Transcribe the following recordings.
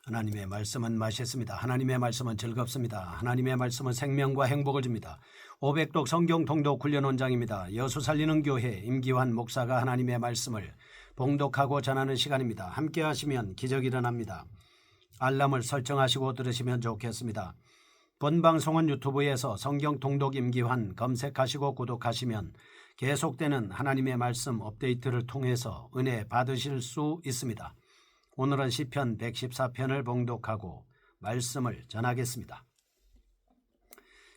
하나님의 말씀은 맛있습니다. 하나님의 말씀은 즐겁습니다. 하나님의 말씀은 생명과 행복을 줍니다. 500독 성경 통독 훈련 원장입니다. 여수 살리는 교회 임기환 목사가 하나님의 말씀을 봉독하고 전하는 시간입니다. 함께 하시면 기적이 일어납니다. 알람을 설정하시고 들으시면 좋겠습니다. 본 방송은 유튜브에서 성경 통독 임기환 검색하시고 구독하시면 계속되는 하나님의 말씀 업데이트를 통해서 은혜 받으실 수 있습니다. 오늘은 시편 114편을 봉독하고 말씀을 전하겠습니다.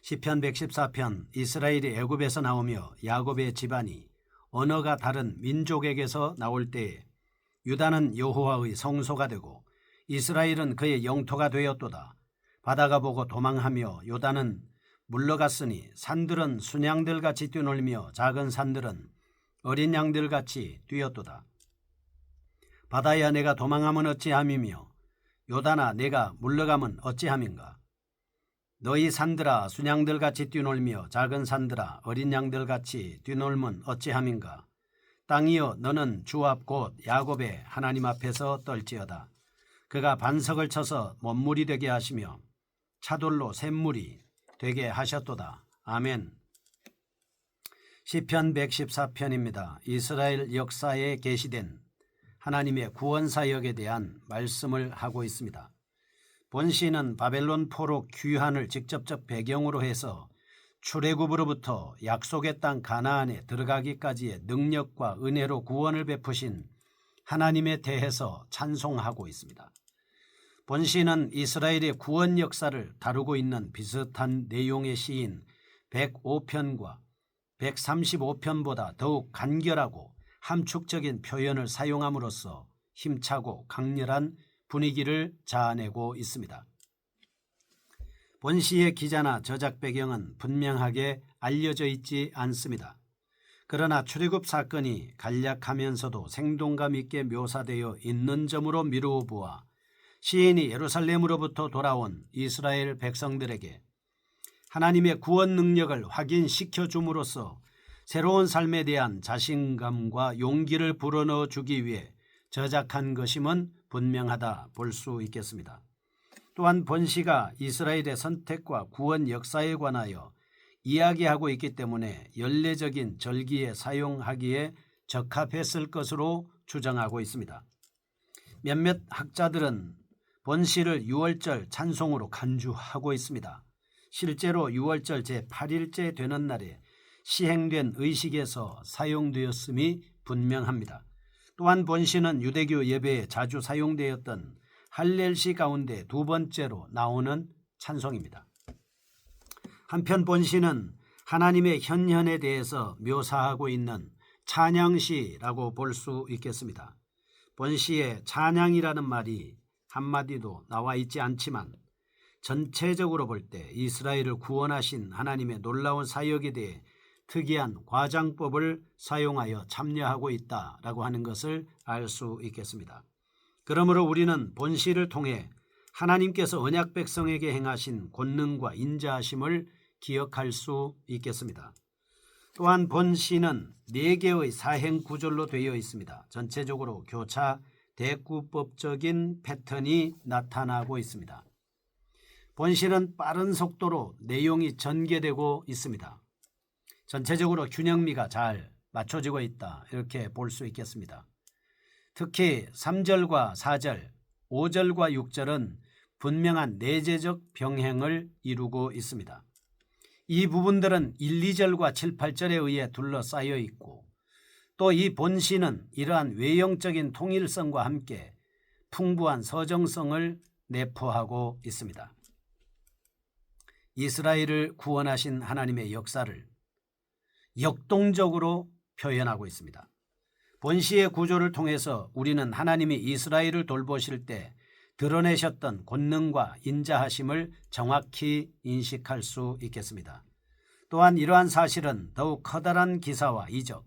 시편 114편. 이스라엘이 애굽에서 나오며 야곱의 집안이 언어가 다른 민족에게서 나올 때에 유다는 여호와의 성소가 되고 이스라엘은 그의 영토가 되었도다. 바다가 보고 도망하며 요단은 물러갔으니 산들은 순양들같이 뛰놀며 작은 산들은 어린 양들같이 뛰었도다. 바다야 내가 도망하면 어찌함이며 요단아 내가 물러가면 어찌함인가. 너희 산들아 순양들같이 뛰놀며 작은 산들아 어린 양들같이 뛰놀면 어찌함인가. 땅이여 너는 주 앞 곧 야곱의 하나님 앞에서 떨지어다. 그가 반석을 쳐서 못물이 되게 하시며 차돌로 샘물이 되게 하셨도다. 아멘. 시편 114편입니다. 이스라엘 역사에 계시된 하나님의 구원사역에 대한 말씀을 하고 있습니다. 본 시는 바벨론 포로 귀환을 직접적 배경으로 해서 출애굽으로부터 약속의 땅 가나안에 들어가기까지의 능력과 은혜로 구원을 베푸신 하나님에 대해서 찬송하고 있습니다. 본 시는 이스라엘의 구원 역사를 다루고 있는 비슷한 내용의 시인 105편과 135편보다 더욱 간결하고 함축적인 표현을 사용함으로써 힘차고 강렬한 분위기를 자아내고 있습니다. 본 시의 기자나 저작 배경은 분명하게 알려져 있지 않습니다. 그러나 출애굽 사건이 간략하면서도 생동감 있게 묘사되어 있는 점으로 미루어 보아 시인이 예루살렘으로부터 돌아온 이스라엘 백성들에게 하나님의 구원 능력을 확인시켜 줌으로써 새로운 삶에 대한 자신감과 용기를 불어넣어 주기 위해 저작한 것임은 분명하다 볼 수 있겠습니다. 또한 본 시가 이스라엘의 선택과 구원 역사에 관하여 이야기하고 있기 때문에 연례적인 절기에 사용하기에 적합했을 것으로 추정하고 있습니다. 몇몇 학자들은 본 시를 6월절 찬송으로 간주하고 있습니다. 실제로 6월절 제8일째 되는 날에 시행된 의식에서 사용되었음이 분명합니다. 또한 본 시는 유대교 예배에 자주 사용되었던 할렐시 가운데 두 번째로 나오는 찬송입니다. 한편 본 시는 하나님의 현현에 대해서 묘사하고 있는 찬양시라고 볼 수 있겠습니다. 본 시에 찬양이라는 말이 한마디도 나와 있지 않지만 전체적으로 볼 때 이스라엘을 구원하신 하나님의 놀라운 사역에 대해 특이한 과장법을 사용하여 참여하고 있다라고 하는 것을 알 수 있겠습니다. 그러므로 우리는 본 시를 통해 하나님께서 언약 백성에게 행하신 권능과 인자하심을 기억할 수 있겠습니다. 또한 본 시는 4개의 사행 구절로 되어 있습니다. 전체적으로 교차 대구법적인 패턴이 나타나고 있습니다. 본 시는 빠른 속도로 내용이 전개되고 있습니다. 전체적으로 균형미가 잘 맞춰지고 있다 이렇게 볼 수 있겠습니다. 특히 3절과 4절, 5절과 6절은 분명한 내재적 병행을 이루고 있습니다. 이 부분들은 1, 2절과 7, 8절에 의해 둘러싸여 있고 또 이 본시는 이러한 외형적인 통일성과 함께 풍부한 서정성을 내포하고 있습니다. 이스라엘을 구원하신 하나님의 역사를 역동적으로 표현하고 있습니다. 본시의 구조를 통해서 우리는 하나님이 이스라엘을 돌보실 때 드러내셨던 권능과 인자하심을 정확히 인식할 수 있겠습니다. 또한 이러한 사실은 더욱 커다란 기사와 이적,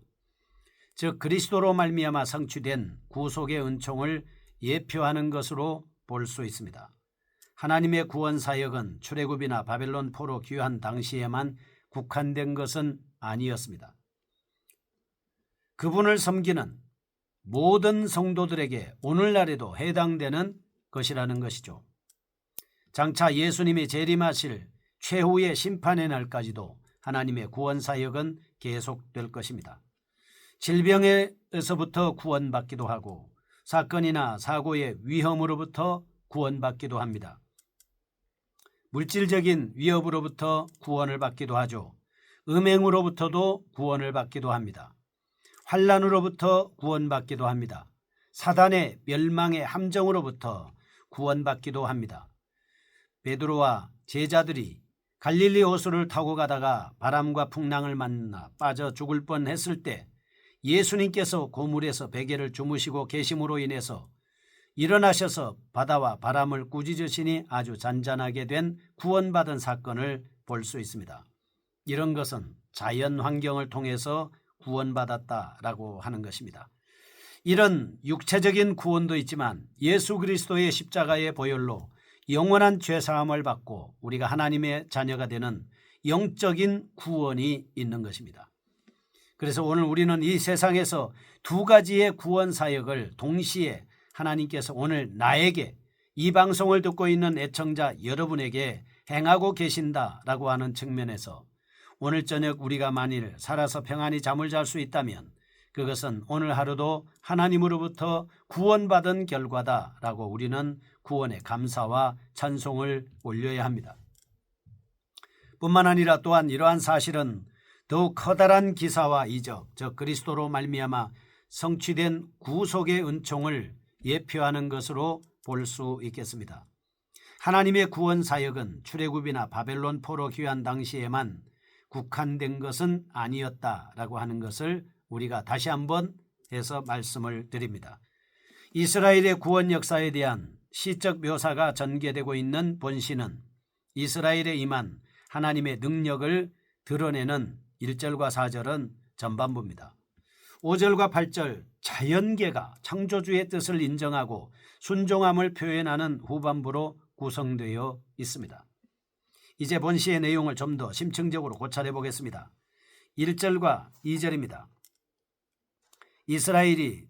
즉 그리스도로 말미암아 성취된 구속의 은총을 예표하는 것으로 볼 수 있습니다. 하나님의 구원 사역은 출애굽이나 바벨론 포로 귀환 당시에만 국한된 것은 아니었습니다. 그분을 섬기는 모든 성도들에게 오늘날에도 해당되는 것이라는 것이죠. 장차 예수님이 재림하실 최후의 심판의 날까지도 하나님의 구원사역은 계속될 것입니다. 질병에서부터 구원받기도 하고 사건이나 사고의 위험으로부터 구원받기도 합니다. 물질적인 위협으로부터 구원을 받기도 하죠. 음행으로부터도 구원을 받기도 합니다. 환난으로부터 구원받기도 합니다. 사단의 멸망의 함정으로부터 구원받기도 합니다. 베드로와 제자들이 갈릴리 호수를 타고 가다가 바람과 풍랑을 만나 빠져 죽을 뻔했을 때 예수님께서 고물에서 베개를 주무시고 계심으로 인해서 일어나셔서 바다와 바람을 꾸짖으시니 아주 잔잔하게 된 구원받은 사건을 볼 수 있습니다. 이런 것은 자연 환경을 통해서 구원받았다라고 하는 것입니다. 이런 육체적인 구원도 있지만 예수 그리스도의 십자가의 보혈로 영원한 죄사함을 받고 우리가 하나님의 자녀가 되는 영적인 구원이 있는 것입니다. 그래서 오늘 우리는 이 세상에서 두 가지의 구원 사역을 동시에 하나님께서 오늘 나에게, 이 방송을 듣고 있는 애청자 여러분에게 행하고 계신다라고 하는 측면에서 오늘 저녁 우리가 만일 살아서 평안히 잠을 잘 수 있다면 그것은 오늘 하루도 하나님으로부터 구원받은 결과다라고 우리는 구원의 감사와 찬송을 올려야 합니다. 뿐만 아니라 또한 이러한 사실은 더욱 커다란 기사와 이적, 즉 그리스도로 말미암아 성취된 구속의 은총을 예표하는 것으로 볼 수 있겠습니다. 하나님의 구원 사역은 출애굽이나 바벨론 포로 귀환 당시에만 국한된 것은 아니었다라고 하는 것을 우리가 다시 한번 해서 말씀을 드립니다. 이스라엘의 구원 역사에 대한 시적 묘사가 전개되고 있는 본시는 이스라엘에 임한 하나님의 능력을 드러내는 1절과 4절은 전반부입니다. 5절과 8절 자연계가 창조주의 뜻을 인정하고 순종함을 표현하는 후반부로 구성되어 있습니다. 이제 본시의 내용을 좀 더 심층적으로 고찰해 보겠습니다. 1절과 2절입니다. 이스라엘이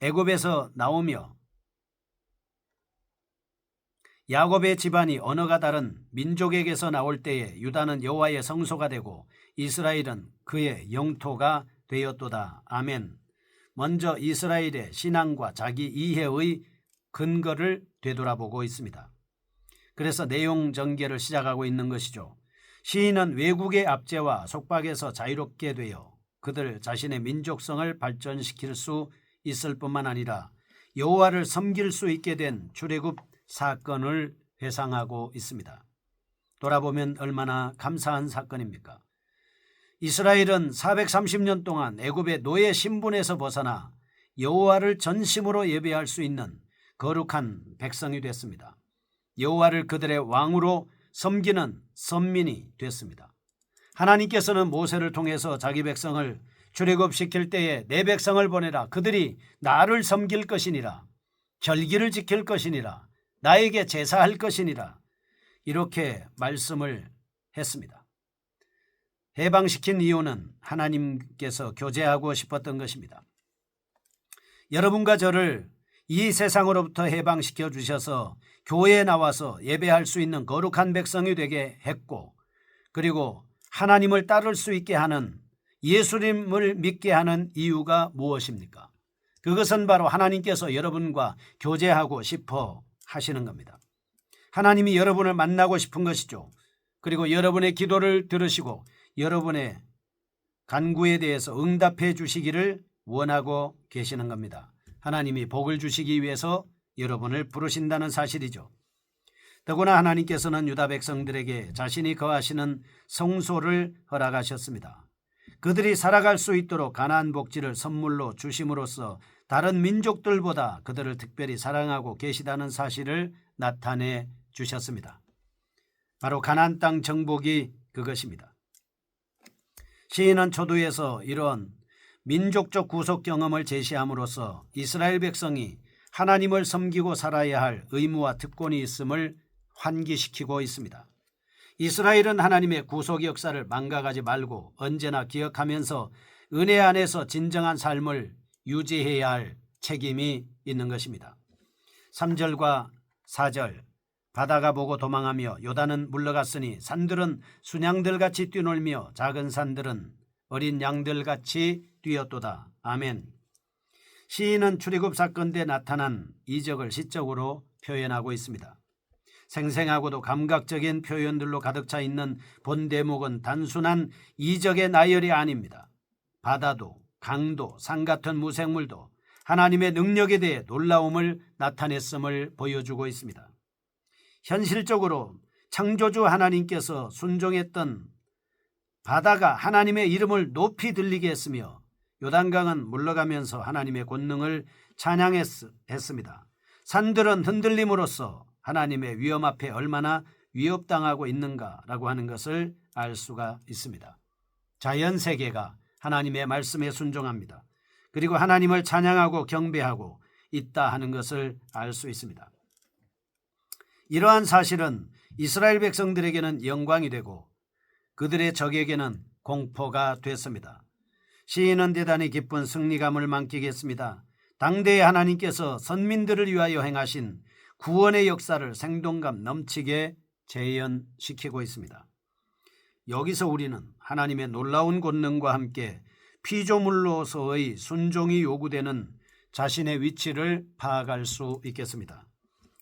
애굽에서 나오며 야곱의 집안이 언어가 다른 민족에게서 나올 때에 유다는 여호와의 성소가 되고 이스라엘은 그의 영토가 되었도다. 아멘. 먼저 이스라엘의 신앙과 자기 이해의 근거를 되돌아보고 있습니다. 그래서 내용 전개를 시작하고 있는 것이죠. 시인은 외국의 압제와 속박에서 자유롭게 되어 그들 자신의 민족성을 발전시킬 수 있을 뿐만 아니라 여호와를 섬길 수 있게 된 출애굽 사건을 회상하고 있습니다. 돌아보면 얼마나 감사한 사건입니까? 이스라엘은 430년 동안 애굽의 노예 신분에서 벗어나 여호와를 전심으로 예배할 수 있는 거룩한 백성이 됐습니다. 여호와를 그들의 왕으로 섬기는 선민이 됐습니다. 하나님께서는 모세를 통해서 자기 백성을 출애굽시킬 때에 내 백성을 보내라. 그들이 나를 섬길 것이니라. 절기를 지킬 것이니라. 나에게 제사할 것이니라. 이렇게 말씀을 했습니다. 해방시킨 이유는 하나님께서 교제하고 싶었던 것입니다. 여러분과 저를 이 세상으로부터 해방시켜 주셔서 교회에 나와서 예배할 수 있는 거룩한 백성이 되게 했고, 그리고 하나님을 따를 수 있게 하는, 예수님을 믿게 하는 이유가 무엇입니까? 그것은 바로 하나님께서 여러분과 교제하고 싶어 하시는 겁니다. 하나님이 여러분을 만나고 싶은 것이죠. 그리고 여러분의 기도를 들으시고 여러분의 간구에 대해서 응답해 주시기를 원하고 계시는 겁니다. 하나님이 복을 주시기 위해서 여러분을 부르신다는 사실이죠. 더구나 하나님께서는 유다 백성들에게 자신이 거하시는 성소를 허락하셨습니다. 그들이 살아갈 수 있도록 가나안 복지를 선물로 주심으로써 다른 민족들보다 그들을 특별히 사랑하고 계시다는 사실을 나타내 주셨습니다. 바로 가나안 땅 정복이 그것입니다. 시인은 초두에서 이런 민족적 구속 경험을 제시함으로써 이스라엘 백성이 하나님을 섬기고 살아야 할 의무와 특권이 있음을 환기시키고 있습니다. 이스라엘은 하나님의 구속 역사를 망각하지 말고 언제나 기억하면서 은혜 안에서 진정한 삶을 유지해야 할 책임이 있는 것입니다. 3절과 4절 바다가 보고 도망하며 요단은 물러갔으니 산들은 순양들같이 뛰놀며 작은 산들은 어린 양들같이 뛰었도다. 아멘. 시인은 출애굽 사건 때 나타난 이적을 시적으로 표현하고 있습니다. 생생하고도 감각적인 표현들로 가득 차 있는 본 대목은 단순한 이적의 나열이 아닙니다. 바다도 강도 산 같은 무생물도 하나님의 능력에 대해 놀라움을 나타냈음을 보여주고 있습니다. 현실적으로 창조주 하나님께서 순종했던 바다가 하나님의 이름을 높이 들리게 했으며 요단강은 물러가면서 하나님의 권능을 찬양했습니다. 산들은 흔들림으로써 하나님의 위엄 앞에 얼마나 위협당하고 있는가라고 하는 것을 알 수가 있습니다. 자연세계가 하나님의 말씀에 순종합니다. 그리고 하나님을 찬양하고 경배하고 있다 하는 것을 알 수 있습니다. 이러한 사실은 이스라엘 백성들에게는 영광이 되고 그들의 적에게는 공포가 됐습니다. 시인은 대단히 기쁜 승리감을 만끽 했습니다. 당대의 하나님께서 선민들을 위하여 행하신 구원의 역사를 생동감 넘치게 재현시키고 있습니다. 여기서 우리는 하나님의 놀라운 권능과 함께 피조물로서의 순종이 요구되는 자신의 위치를 파악할 수 있겠습니다.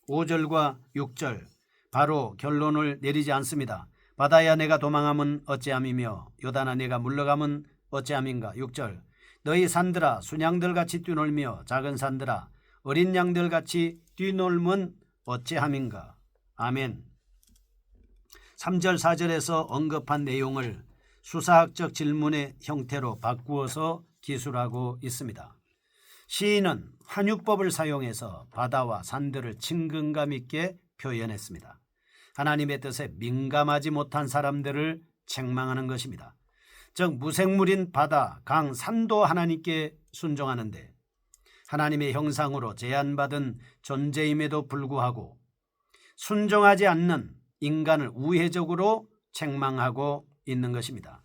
5절과 6절 바로 결론을 내리지 않습니다. 바다야 내가 도망함은 어찌함이며 요단아 내가 물러감은 어찌함인가. 6절 너희 산들아 순양들같이 뛰놀며 작은 산들아 어린 양들같이 뛰놀면 어찌함인가. 아멘. 3절 4절에서 언급한 내용을 수사학적 질문의 형태로 바꾸어서 기술하고 있습니다. 시인은 환유법을 사용해서 바다와 산들을 친근감 있게 표현했습니다. 하나님의 뜻에 민감하지 못한 사람들을 책망하는 것입니다. 즉 무생물인 바다, 강, 산도 하나님께 순종하는데 하나님의 형상으로 제한받은 존재임에도 불구하고 순종하지 않는 인간을 우회적으로 책망하고 있는 것입니다.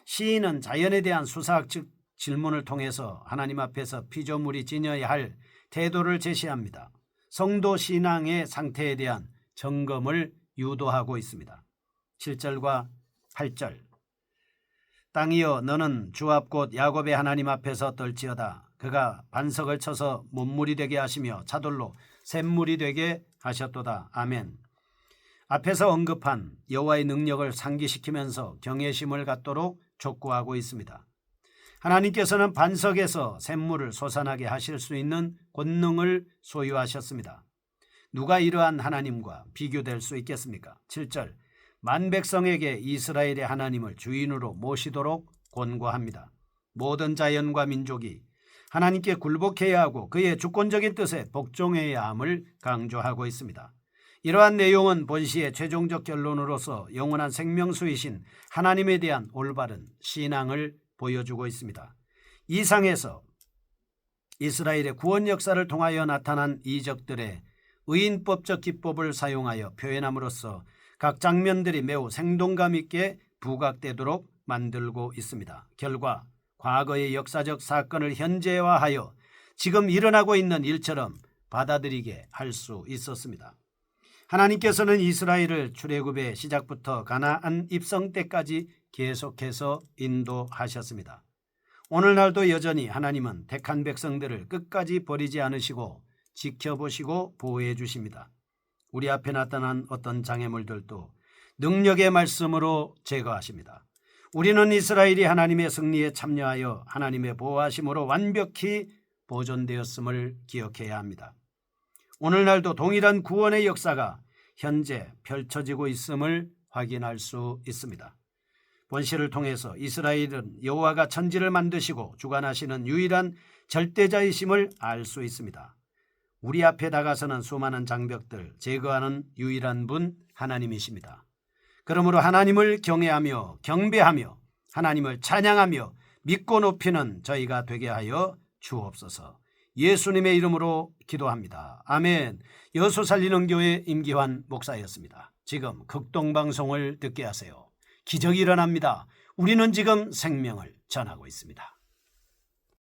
시인은 자연에 대한 수사학적 질문을 통해서 하나님 앞에서 피조물이 지녀야 할 태도를 제시합니다. 성도 신앙의 상태에 대한 점검을 유도하고 있습니다. 7절과 8절 땅이여 너는 주 앞 곧 야곱의 하나님 앞에서 떨지어다. 그가 반석을 쳐서 못물이 되게 하시며 차돌로 샘물이 되게 하셨도다. 아멘. 앞에서 언급한 여호와의 능력을 상기시키면서 경외심을 갖도록 촉구하고 있습니다. 하나님께서는 반석에서 샘물을 솟아나게 하실 수 있는 권능을 소유하셨습니다. 누가 이러한 하나님과 비교될 수 있겠습니까? 7절 만백성에게 이스라엘의 하나님을 주인으로 모시도록 권고합니다. 모든 자연과 민족이 하나님께 굴복해야 하고 그의 주권적인 뜻에 복종해야 함을 강조하고 있습니다. 이러한 내용은 본시의 최종적 결론으로서 영원한 생명수이신 하나님에 대한 올바른 신앙을 보여주고 있습니다. 이상에서 이스라엘의 구원 역사를 통하여 나타난 이적들의 의인법적 기법을 사용하여 표현함으로써 각 장면들이 매우 생동감 있게 부각되도록 만들고 있습니다. 결과 과거의 역사적 사건을 현재화하여 지금 일어나고 있는 일처럼 받아들이게 할 수 있었습니다. 하나님께서는 이스라엘을 출애굽의 시작부터 가나안 입성 때까지 계속해서 인도하셨습니다. 오늘날도 여전히 하나님은 택한 백성들을 끝까지 버리지 않으시고 지켜보시고 보호해 주십니다. 우리 앞에 나타난 어떤 장애물들도 능력의 말씀으로 제거하십니다. 우리는 이스라엘이 하나님의 승리에 참여하여 하나님의 보호하심으로 완벽히 보존되었음을 기억해야 합니다. 오늘날도 동일한 구원의 역사가 현재 펼쳐지고 있음을 확인할 수 있습니다. 본시를 통해서 이스라엘은 여호와가 천지를 만드시고 주관하시는 유일한 절대자이심을 알 수 있습니다. 우리 앞에 다가서는 수많은 장벽들 제거하는 유일한 분 하나님이십니다. 그러므로 하나님을 경외하며 경배하며 하나님을 찬양하며 믿고 높이는 저희가 되게 하여 주옵소서. 예수님의 이름으로 기도합니다. 아멘. 여수 살리는 교회 임기환 목사였습니다. 지금 극동방송을 듣게 하세요. 기적이 일어납니다. 우리는 지금 생명을 전하고 있습니다.